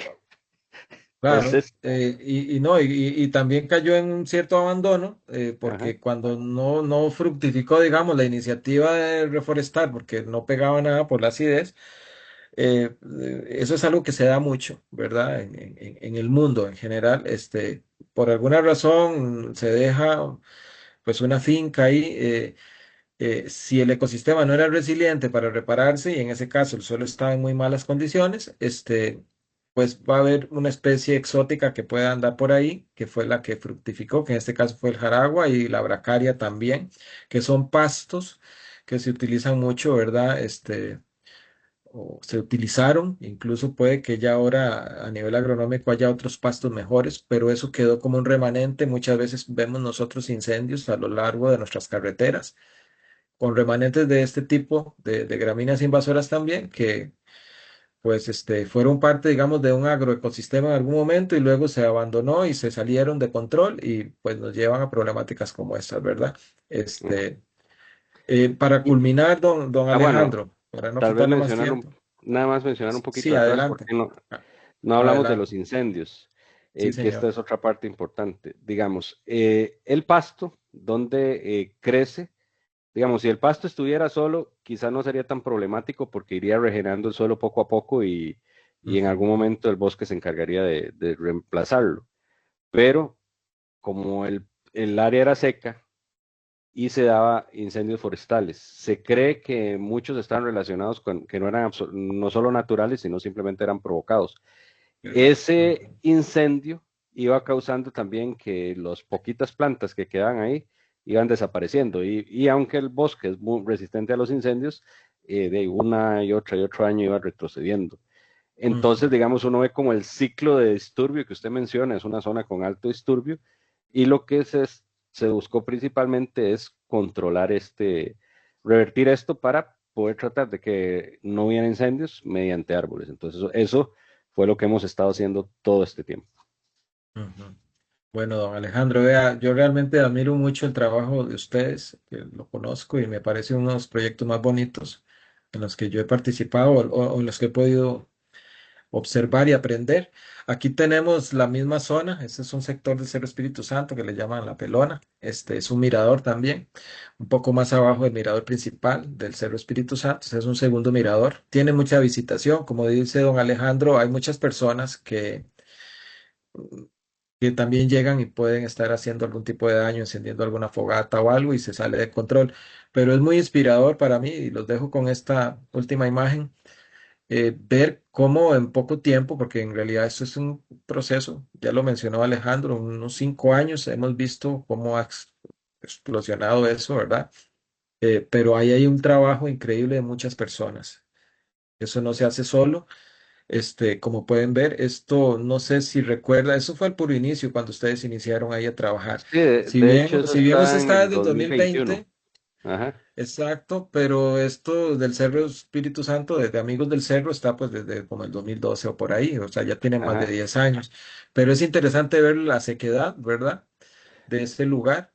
Claro,
Entonces,
y no, y también cayó en un cierto abandono,
ajá,
porque cuando no fructificó, digamos, la iniciativa de reforestar, porque no pegaba nada por la acidez, eso es algo que se da mucho, ¿verdad? En el mundo en general, por alguna razón se deja, pues, una finca ahí, si el ecosistema no era resiliente para repararse, y en ese caso el suelo estaba en muy malas condiciones, pues va a haber una especie exótica que pueda andar por ahí, que fue la que fructificó, que en este caso fue el jaragua y la bracaria también, que son pastos que se utilizan mucho, ¿verdad? O se utilizaron, incluso puede que ya ahora a nivel agronómico haya otros pastos mejores, pero eso quedó como un remanente. Muchas veces vemos nosotros incendios a lo largo de nuestras carreteras, con remanentes de este tipo de gramíneas invasoras también, que pues fueron parte, digamos, de un agroecosistema en algún momento y luego se abandonó y se salieron de control y pues nos llevan a problemáticas como estas, ¿verdad?
Ujú.
Este, para
Y,
culminar, don
bueno,
Alejandro, para no
tal vez
quitarle más tiempo.
nada más mencionar un poquito
Sí,
atrás,
adelante.
porque
A-
no hablamos de los
Adelante.
incendios,
Sí,
que esta
señor.
es otra parte importante. Digamos, el pasto, donde crece, digamos, si el pasto estuviera solo, quizá no sería tan problemático porque iría regenerando el suelo poco a poco y en
Ujú,
algún momento el bosque se encargaría de reemplazarlo. Pero como el área era seca, y se daba incendios forestales. Se cree que muchos están relacionados con que no eran no solo naturales, sino simplemente eran provocados. Ese
ujú,
incendio iba causando también que las poquitas plantas que quedaban ahí iban desapareciendo y aunque el bosque es muy resistente a los incendios, de una y otro año iba retrocediendo.
ujú,
Entonces, digamos, uno ve como el ciclo de disturbio que usted menciona, es una zona con alto disturbio, y lo que se buscó principalmente es controlar revertir esto para poder tratar de que no hubiera incendios mediante árboles. Entonces, eso fue lo que hemos estado haciendo todo este tiempo.
ujú. Bueno, don Alejandro, vea, yo realmente admiro mucho el trabajo de ustedes, que lo conozco y me parece uno de los proyectos más bonitos en los que yo he participado o en los que he podido observar y aprender. Aquí tenemos la misma zona, este es un sector del Cerro Espíritu Santo que le llaman La Pelona, este es un mirador también, un poco más abajo del mirador principal del Cerro Espíritu Santo, este es un segundo mirador, tiene mucha visitación, como dice don Alejandro, hay muchas personas que también llegan y pueden estar haciendo algún tipo de daño, encendiendo alguna fogata o algo y se sale de control, pero es muy inspirador para mí y los dejo con esta última imagen ver cómo en poco tiempo, porque en realidad esto es un proceso, ya lo mencionó Alejandro, en unos 5 años hemos visto cómo ha explosionado eso, ¿verdad? Pero ahí hay un trabajo increíble de muchas personas. Eso no se hace solo. Como pueden ver, esto no sé si recuerda, eso fue al puro inicio cuando ustedes iniciaron ahí a trabajar.
Sí,
Si
de hecho
bien,
eso
si bien eso
está en
está
el
desde el
2021.
2020.
Ajá,
Exacto, pero esto del Cerro Espíritu Santo, de Amigos del Cerro, está pues desde como el 2012 o por ahí, o sea, ya tiene más de
ajá.
10 años. Pero es interesante ver la sequedad, ¿verdad? De este lugar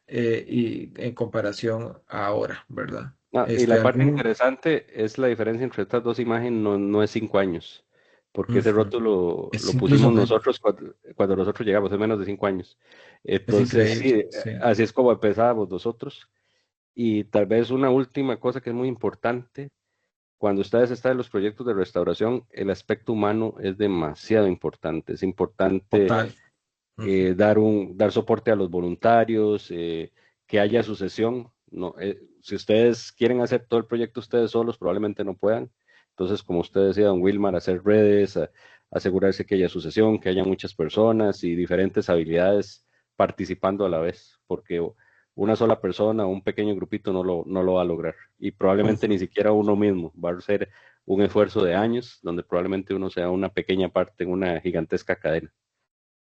y en comparación a ahora, ¿verdad?
No, y la parte
Algún...
interesante es la diferencia entre estas dos imágenes, no, no es 5 años, porque ese
Ujú.
rótulo
Es
lo
incluso
pusimos
menos,
nosotros cuando nosotros llegamos, es menos de 5 años.
es
Entonces,
increíble,
sí,
sí.
así es como empezábamos nosotros. Y tal vez una última cosa que es muy importante, cuando ustedes están en los proyectos de restauración, el aspecto humano es demasiado importante. Es importante
Total. Ujú.
dar soporte a los voluntarios, que haya sucesión. No, si ustedes quieren hacer todo el proyecto ustedes solos, probablemente no puedan. Entonces, como usted decía, don Wilmar, hacer redes, asegurarse que haya sucesión, que haya muchas personas y diferentes habilidades participando a la vez, porque una sola persona o un pequeño grupito no lo va a lograr. Y probablemente ni
Ujú.
siquiera uno mismo. Va a ser un esfuerzo de años, donde probablemente uno sea una pequeña parte en una gigantesca cadena.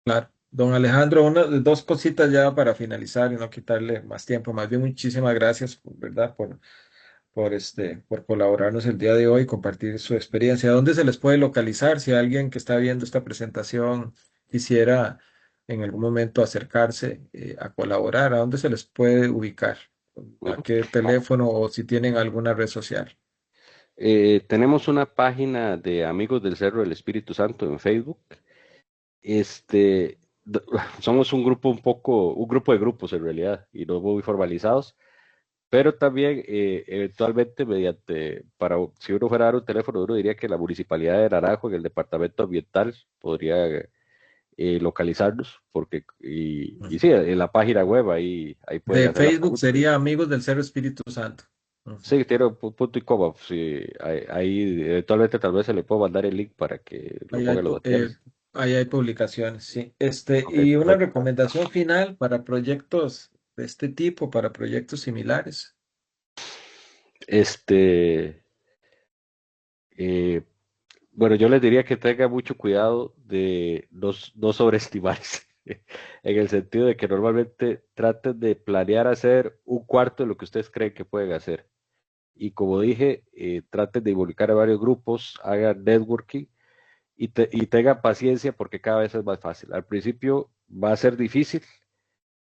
Claro. Don Alejandro, dos cositas ya para finalizar y no quitarle más tiempo. Más bien, muchísimas gracias, ¿verdad? Por colaborarnos el día de hoy, compartir su experiencia. ¿Dónde se les puede localizar si alguien que está viendo esta presentación quisiera en algún momento acercarse a colaborar? ¿A dónde se les puede ubicar? ¿A
Ujú.
qué teléfono o si tienen alguna red social?
Tenemos una página de Amigos del Cerro del Espíritu Santo en Facebook. Este, d- Somos un grupo de grupos en realidad, y no muy formalizados, pero también eventualmente si uno fuera a dar un teléfono, uno diría que la Municipalidad de Naranjo en el Departamento Ambiental podría localizarlos, y sí,
Ujú.
en la página web ahí pueden
De
hacer las
Facebook
preguntas.
sería Amigos del Cerro Espíritu Santo.
Sí, tiene un punto y coma. Sí, ahí eventualmente tal vez se le puedo mandar el link para que lo
Ahí
ponga
hay,
en los materiales.
ahí hay publicaciones, sí.
Ok,
Y una
perfecto.
recomendación final para proyectos de este tipo, para proyectos similares.
Este, eh, bueno, yo les diría que tenga mucho cuidado de no sobreestimarse, en el sentido de que normalmente traten de planear hacer un cuarto de lo que ustedes creen que pueden hacer. Y como dije, traten de involucrar a varios grupos, hagan networking y tengan paciencia porque cada vez es más fácil. Al principio va a ser difícil,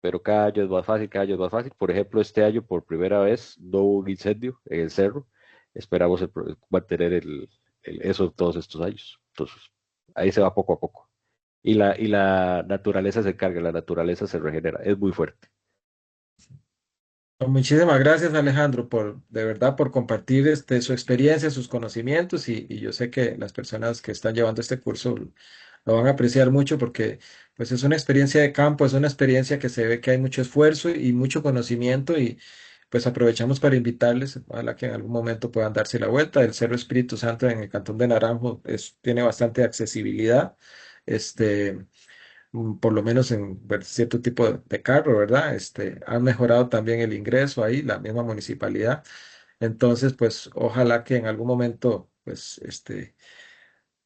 pero cada año es más fácil, cada año es más fácil. Por ejemplo, este año por primera vez no hubo un incendio en el cerro. Esperamos mantener eso todos estos años. Entonces, ahí se va poco a poco. Y la naturaleza se encarga, la naturaleza se regenera, es muy fuerte.
Pues muchísimas gracias, Alejandro, de verdad, por compartir su experiencia, sus conocimientos y yo sé que las personas que están llevando este curso lo van a apreciar mucho porque pues es una experiencia de campo, es una experiencia que se ve que hay mucho esfuerzo y mucho conocimiento y pues aprovechamos para invitarles, ojalá que en algún momento puedan darse la vuelta. El Cerro Espíritu Santo en el Cantón de Naranjo tiene bastante accesibilidad. Este, por lo menos en cierto tipo de carro, ¿verdad? Han mejorado también el ingreso ahí, la misma municipalidad. Entonces, pues ojalá que en algún momento, pues,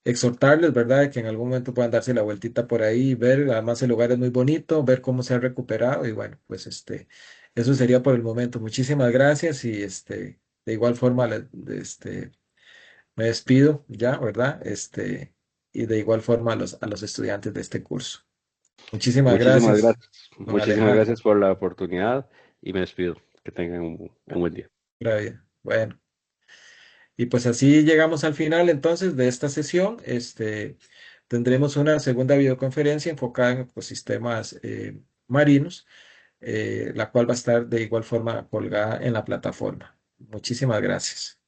exhortarles, ¿verdad? De que en algún momento puedan darse la vueltita por ahí y ver, además el lugar es muy bonito, ver cómo se ha recuperado y bueno, pues, eso sería por el momento. Muchísimas gracias y, de igual forma, me despido ya, ¿verdad? Y de igual forma a los estudiantes de este curso. Muchísimas
Muchísimas
gracias,
gracias.
don
Muchísimas
Alejandro.
gracias por la oportunidad y me despido. Que tengan un buen día.
Pura vida. Bueno, y pues así llegamos al final entonces de esta sesión. Tendremos una segunda videoconferencia enfocada en ecosistemas marinos, la cual va a estar de igual forma colgada en la plataforma. Muchísimas gracias.